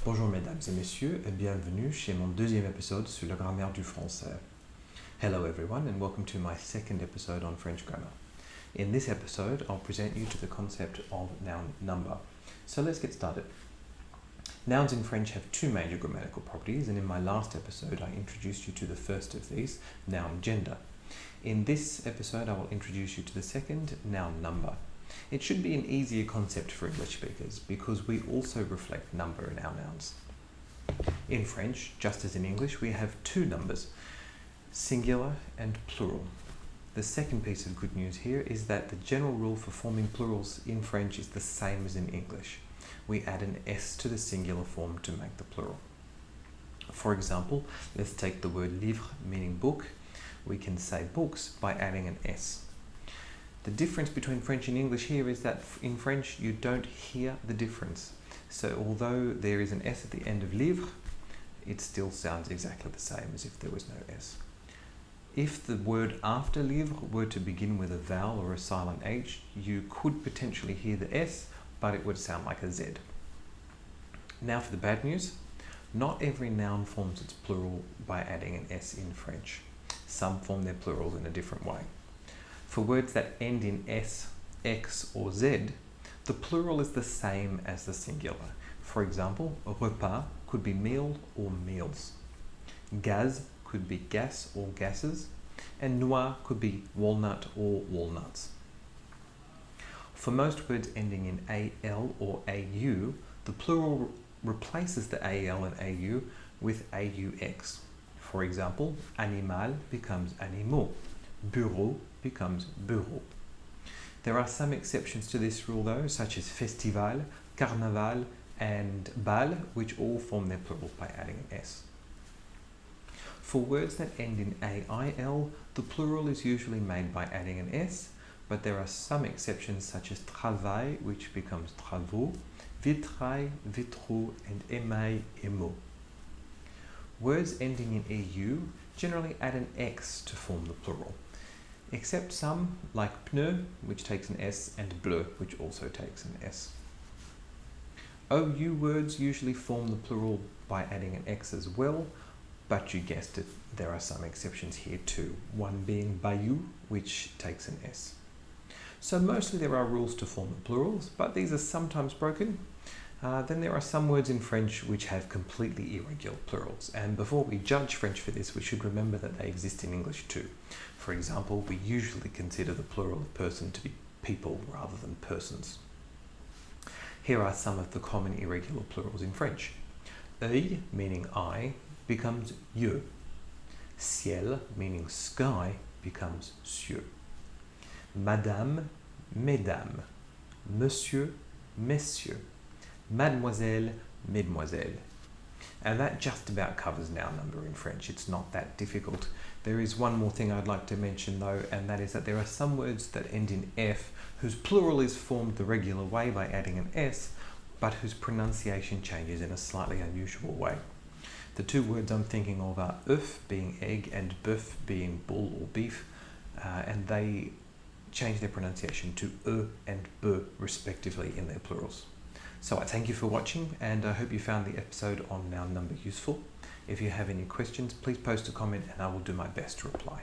Bonjour mesdames et messieurs et bienvenue chez mon deuxième épisode sur la grammaire du français. Hello everyone and welcome to my second episode on French grammar. In this episode, I'll present you to the concept of noun number. So let's get started. Nouns in French have two major grammatical properties, and in my last episode I introduced you to the first of these, noun gender. In this episode I will introduce you to the second, noun number. It should be an easier concept for English speakers because we also reflect number in our nouns. In French, just as in English, we have two numbers, singular and plural. The second piece of good news here is that the general rule for forming plurals in French is the same as in English. We add an S to the singular form to make the plural. For example, let's take the word livre, meaning book. We can say books by adding an S. The difference between French and English here is that in French you don't hear the difference. So although there is an S at the end of livre, it still sounds exactly the same as if there was no S. If the word after livre were to begin with a vowel or a silent H, you could potentially hear the S, but it would sound like a Z. Now for the bad news. Not every noun forms its plural by adding an S in French. Some form their plurals in a different way. For words that end in S, X or Z, the plural is the same as the singular. For example, repas could be meal or meals. Gaz could be gas or gases, and noix could be walnut or walnuts. For most words ending in AL or AU, the plural replaces the AL and AU with AUX. For example, animal becomes animaux, bureau becomes bureau. There are some exceptions to this rule though, such as festival, carnaval and bal, which all form their plurals by adding an S. For words that end in AIL, the plural is usually made by adding an S, but there are some exceptions such as travail, which becomes travaux, vitrail, vitraux, and émail, émaux. Words ending in EU generally add an X to form the plural, except some like pneu, which takes an S, and bleu, which also takes an S. OU words usually form the plural by adding an X as well, but you guessed it, there are some exceptions here too, one being bayou, which takes an S. So mostly there are rules to form the plurals, but these are sometimes broken. Then there are some words in French which have completely irregular plurals, and before we judge French for this, we should remember that they exist in English too. For example, we usually consider the plural of person to be people rather than persons. Here are some of the common irregular plurals in French. Œil, meaning eye, becomes yeux. Ciel, meaning sky, becomes cieux. Madame, mesdames. Monsieur, messieurs. Mademoiselle, mesdemoiselles. And that just about covers noun number in French. It's not that difficult. There is one more thing I'd like to mention though, and that is that there are some words that end in F whose plural is formed the regular way by adding an S, but whose pronunciation changes in a slightly unusual way. The two words I'm thinking of are œuf, being egg, and bœuf, being bull or beef, and they change their pronunciation to e and be respectively in their plurals. So I thank you for watching, and I hope you found the episode on noun number useful. If you have any questions, please post a comment and I will do my best to reply.